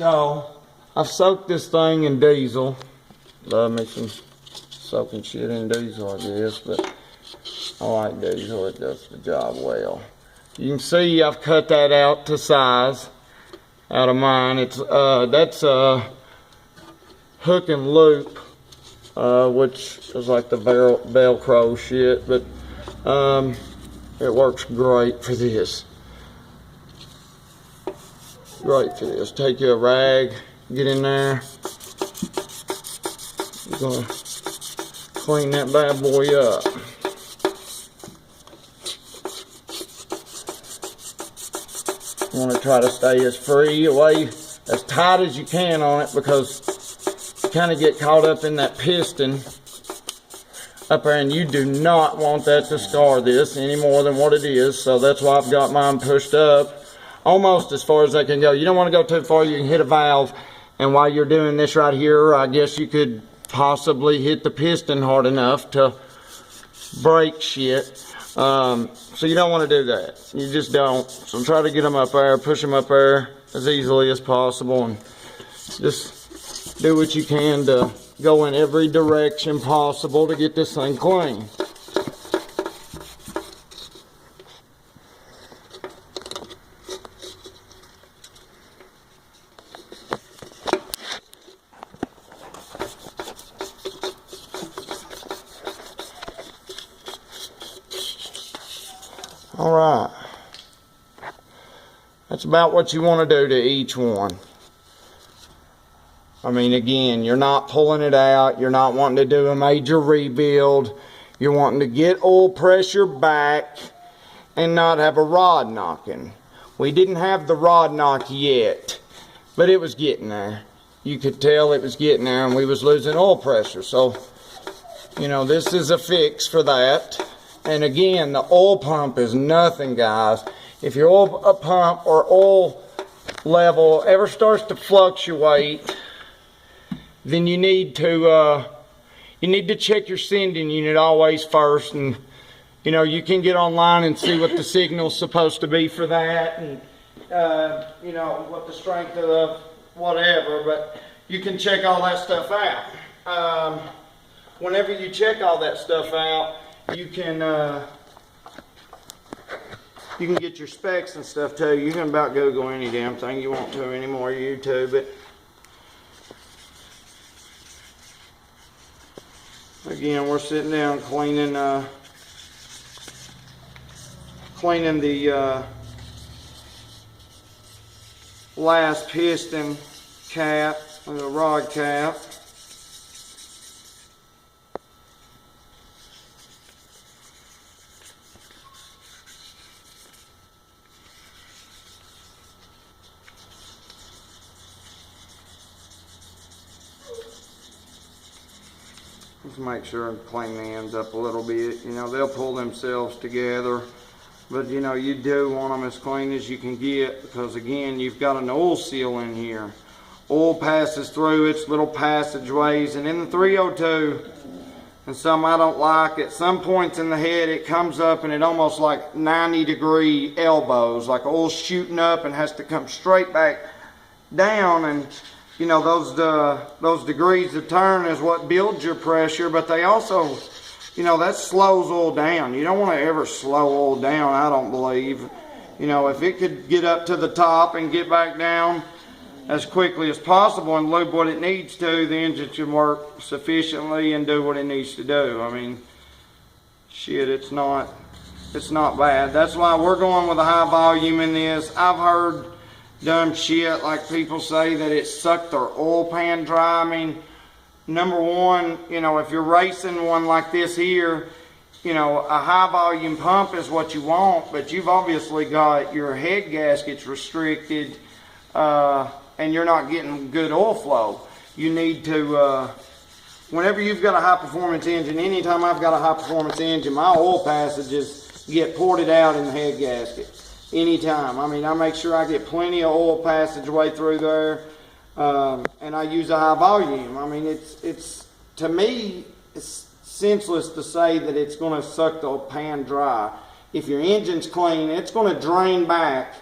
So I've soaked this thing in diesel. Love me some soaking shit in diesel, I guess, but I like diesel. It does the job well. You can see I've cut that out to size out of mine. It's that's a hook and loop, which is like the Velcro shit, but it works great for this. Great for this. Take you a rag, get in there. You're gonna clean that bad boy up. You want to try to stay as free away, as tight as you can on it, because you kind of get caught up in that piston up there, and you do not want that to scar this any more than what it is. So that's why I've got mine pushed up almost as far as they can go. You don't want to go too far. You can hit a valve, and while you're doing this right here, I guess you could possibly hit the piston hard enough to break shit. So you don't want to do that. You just don't. So try to get them up there, push them up there as easily as possible, and just do what you can to go in every direction possible to get this thing clean. Alright, that's about what you want to do to each one. I mean, again, you're not pulling it out, you're not wanting to do a major rebuild, you're wanting to get oil pressure back and not have a rod knocking. We didn't have the rod knock yet, but it was getting there. You could tell it was getting there, and we was losing oil pressure. So, you know, this is a fix for that. And again, the oil pump is nothing, guys. If your oil pump or oil level ever starts to fluctuate, then you need to check your sending unit always first. And you know, you can get online and see what the signal's supposed to be for that, and you know, what the strength of the whatever. But you can check all that stuff out. Whenever you check all that stuff out, you can get your specs and stuff too. You can about Google any damn thing you want to anymore, YouTube it. Again, we're sitting down cleaning the last piston cap, the rod cap. Just make sure and clean the ends up a little bit. You know, they'll pull themselves together, but you know, you do want them as clean as you can get, because again, you've got an oil seal in here. Oil passes through its little passageways, and in the 302, and some I don't like, at some points in the head it comes up and it almost like 90-degree elbows, like oil's shooting up and has to come straight back down. And you know, those degrees of turn is what builds your pressure, but they also, you know, that slows oil down. You don't want to ever slow oil down, I don't believe. You know, if it could get up to the top and get back down as quickly as possible and lube what it needs to, the engine should work sufficiently and do what it needs to do. I mean, shit, it's not bad. That's why we're going with a high volume in this. I've heard dumb shit like people say that it sucked their oil pan dry. I mean, number one, you know, if you're racing one like this here, you know, a high volume pump is what you want, but you've obviously got your head gaskets restricted, and you're not getting good oil flow. You need to, whenever you've got a high performance engine, anytime I've got a high performance engine, my oil passages get ported out in the head gasket. Anytime. I mean, I make sure I get plenty of oil passageway through there, and I use a high volume. I mean, it's to me, it's senseless to say that it's going to suck the pan dry. If your engine's clean, it's going to drain back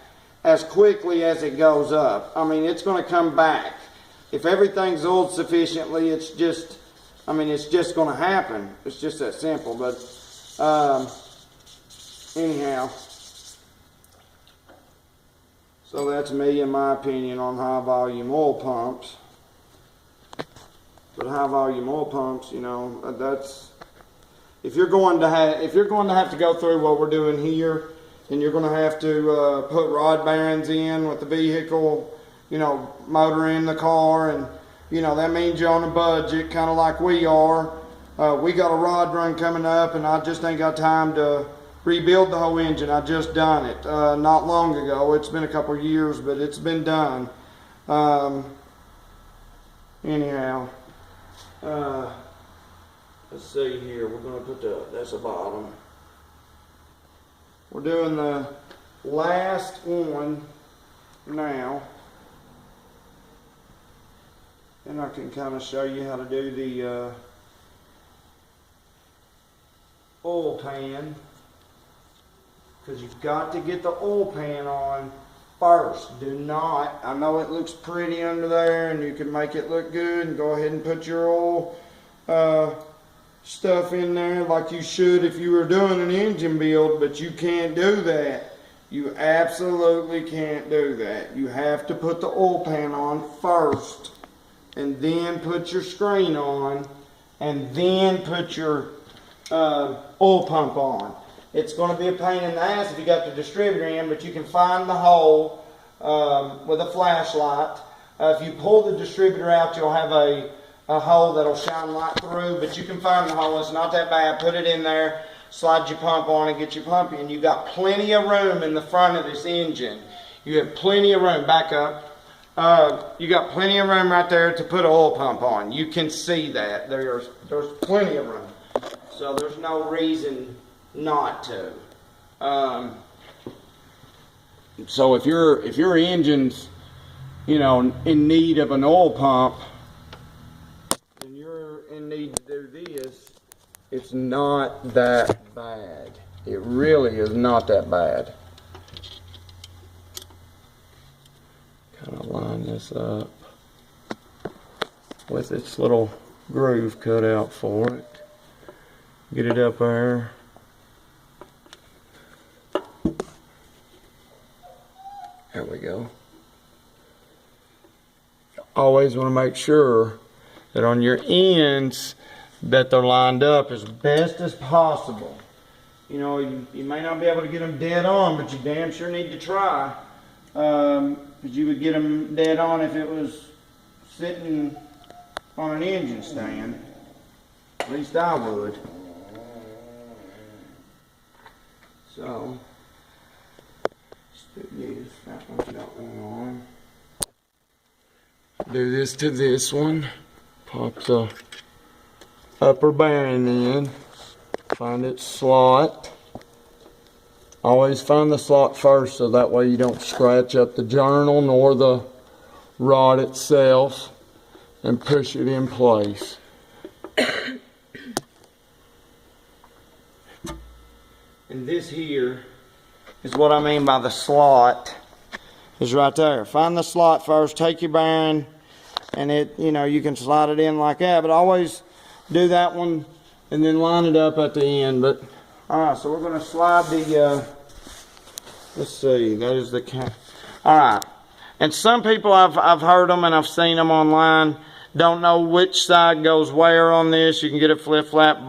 as quickly as it goes up. I mean, it's going to come back. If everything's oiled sufficiently, it's just, I mean, it's just going to happen. It's just that simple. But anyhow, so that's me and my opinion on high volume oil pumps. But high volume oil pumps, you know, that's, if you're going to have to go through what we're doing here, and you're going to have to put rod bearings in with the vehicle, you know, motor in the car, and you know that means you're on a budget, kind of like we are. We got a rod run coming up, and I just ain't got time to rebuild the whole engine. I just done it not long ago. It's been a couple of years, but it's been done. Anyhow, let's see here. We're going to put that's the bottom. We're doing the last one now. And I can kind of show you how to do the oil pan. Because you've got to get the oil pan on first. Do not, I know it looks pretty under there and you can make it look good and go ahead and put your oil stuff in there like you should if you were doing an engine build, but you can't do that. You absolutely can't do that. You have to put the oil pan on first, and then put your screen on, and then put your oil pump on. It's going to be a pain in the ass if you got the distributor in, but you can find the hole with a flashlight. If you pull the distributor out, you'll have a hole that'll shine light through, but you can find the hole. It's not that bad. Put it in there, slide your pump on, and get your pump in. You got plenty of room in the front of this engine. You have plenty of room. Back up. You got plenty of room right there to put an oil pump on. You can see that. There's plenty of room. So there's no reason not to. So if your engine's, you know, in need of an oil pump, and you're in need to do this, it's not that bad. It really is not that bad. Kind of line this up with its little groove cut out for it. Get it up there. There we go. Always want to make sure that on your ends that they're lined up as best as possible. You know, you may not be able to get them dead on, but you damn sure need to try. Because you would get them dead on if it was sitting on an engine stand. At least I would. So, that one's got one on. Do this to this one. Pop the upper bearing in. Find its slot. Always find the slot first so that way you don't scratch up the journal nor the rod itself, and push it in place. And this here is what I mean by the slot is right there. Find the slot first, take your bearing, and it, you know, you can slide it in like that, but always do that one and then line it up at the end. But alright, so we're going to slide the let's see, that is the cap. Alright, and some people I've heard them and I've seen them online, don't know which side goes where on this. You can get it flip-flap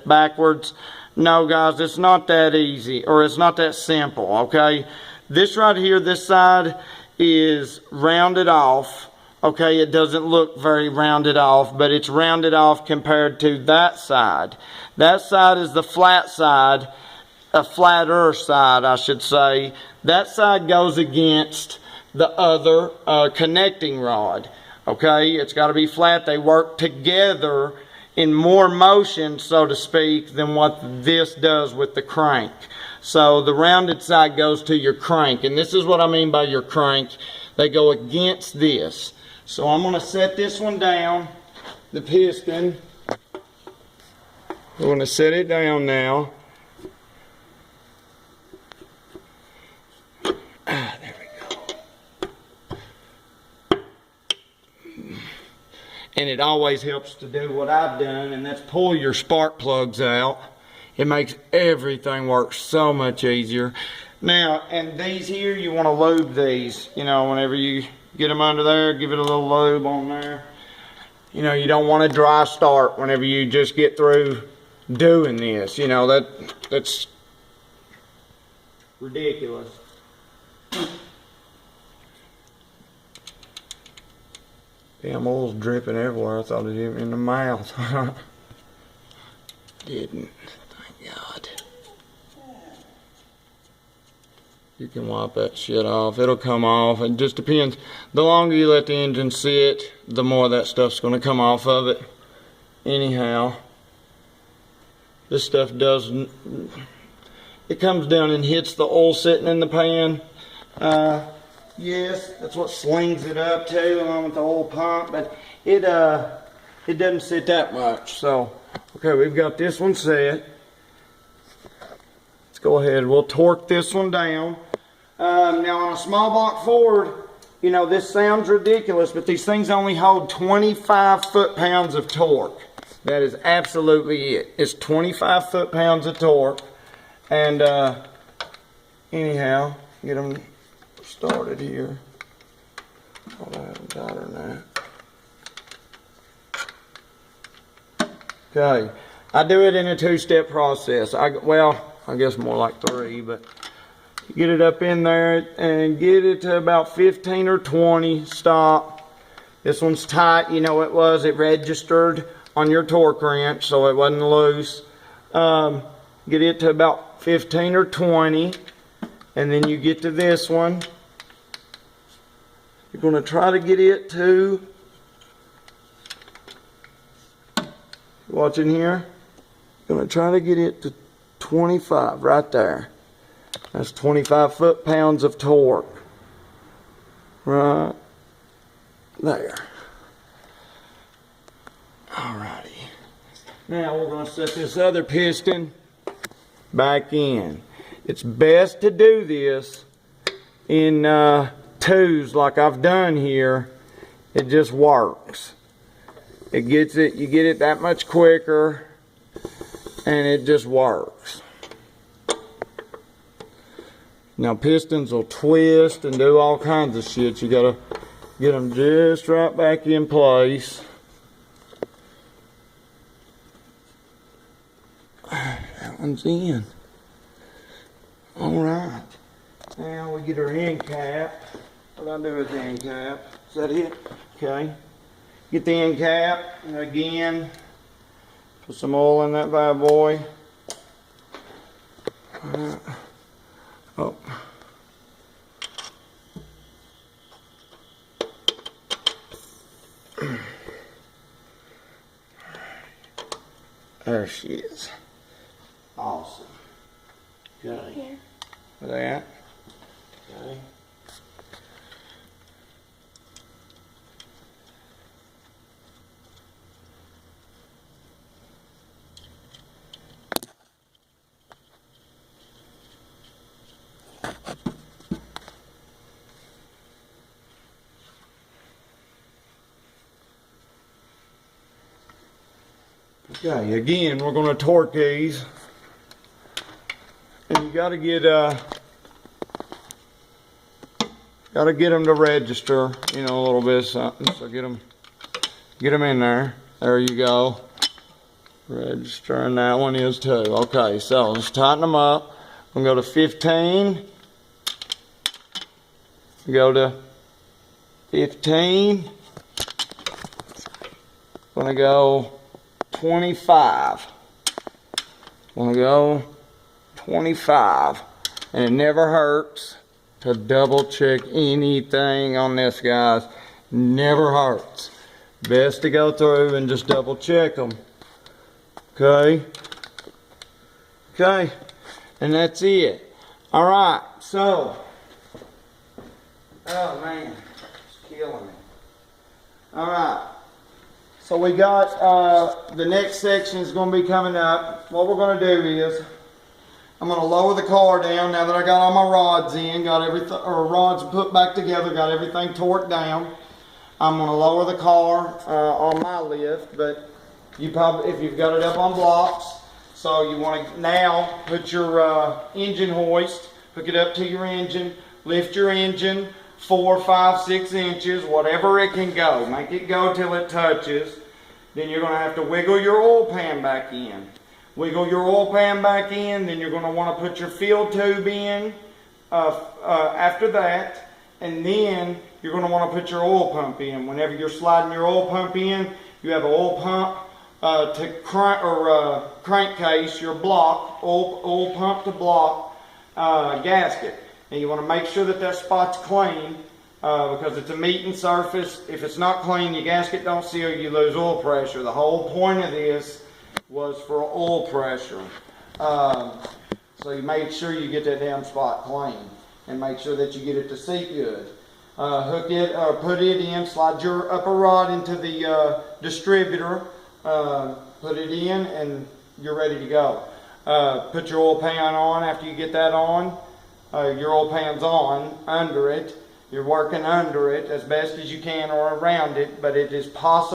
backwards. No guys, it's not that easy, or it's not that simple, okay? This right here, this side is rounded off, okay? It doesn't look very rounded off, but it's rounded off compared to that side. That side is the flat side, a flatter side, I should say. That side goes against the other connecting rod, okay? It's got to be flat. They work together in more motion, so to speak, than what this does with the crank. So the rounded side goes to your crank, and this is what I mean by your crank. They go against this. So I'm going to set this one down, the piston. We're going to set it down now. and it always helps to do what I've done, and that's pull your spark plugs out. It makes everything work so much easier. Now, and these here, you want to lube these. You know, whenever you get them under there, give it a little lube on there. You know, you don't want a dry start whenever you just get through doing this. You know, that's ridiculous. Damn, oil's dripping everywhere. I thought it hit me in the mouth. Didn't. Thank God. You can wipe that shit off. It'll come off. It just depends. The longer you let the engine sit, the more that stuff's going to come off of it. Anyhow, this stuff doesn't. It comes down and hits the oil sitting in the pan. Yes, that's what slings it up too, along with the oil pump. But it doesn't sit that much. So, okay, we've got this one set. Let's go ahead. We'll torque this one down. Now on a small block Ford, you know, this sounds ridiculous, but these things only hold 25 foot-pounds of torque. That is absolutely it. It's 25 foot-pounds of torque. And anyhow, get them started here. Oh, I haven't got her now. Okay, I do it in a two-step process. Well, I guess more like three, but you get it up in there and get it to about 15 or 20. Stop. This one's tight. You know it registered on your torque wrench, so it wasn't loose. Get it to about 15 or 20, and then you get to this one. You're going to try to get it to, watching here, you're going to try to get it to 25 right there. That's 25 foot-pounds of torque right there. Alrighty. Now we're going to set this other piston back in. It's best to do this in twos like I've done here. It just works. You get it that much quicker, and it just works. Now pistons will twist and do all kinds of shit. You gotta get them just right back in place. That one's in. Alright. Now we get our end cap. What do I do with the end cap? Is that it? Okay. Get the end cap, and again, put some oil in that bad boy. Oh. There she is. Awesome. Okay. Here. With that. Okay. Okay, again, we're going to torque these, and you got to get them to register, you know, a little bit of something. So get them in there. There you go. Register, and that one is too. Okay, so let's tighten them up. I'm going to go to 15. Go to 15. I'm going to go 25. I'm going to go 25. And it never hurts to double check anything on this, guys. Never hurts. Best to go through and just double check them. Okay. Okay. And that's it. Alright, so. Oh man, it's killing me. Alright. So we got, the next section is going to be coming up. What we're going to do is, I'm going to lower the car down now that I got all my rods in, got everything, or rods put back together, got everything torqued down. I'm going to lower the car on my lift, but you probably, if you've got it up on blocks, so you want to now put your engine hoist, hook it up to your engine, lift your engine 4, 5, 6 inches, whatever it can go. Make it go till it touches. Then you're going to have to wiggle your oil pan back in. Wiggle your oil pan back in, then you're going to want to put your field tube in after that, and then you're going to want to put your oil pump in. Whenever you're sliding your oil pump in, you have an oil pump to crankcase your block, oil pump to block gasket. And you want to make sure that that spot's clean because it's a meeting surface. If it's not clean, your gasket don't seal, you lose oil pressure. The whole point of this was for oil pressure. So you make sure you get that damn spot clean and make sure that you get it to seat good. Hook it or put it in, slide your upper rod into the distributor, put it in, and you're ready to go. Put your oil pan on. After you get that on, your oil pan's on under it. You're working under it as best as you can or around it, but it is possible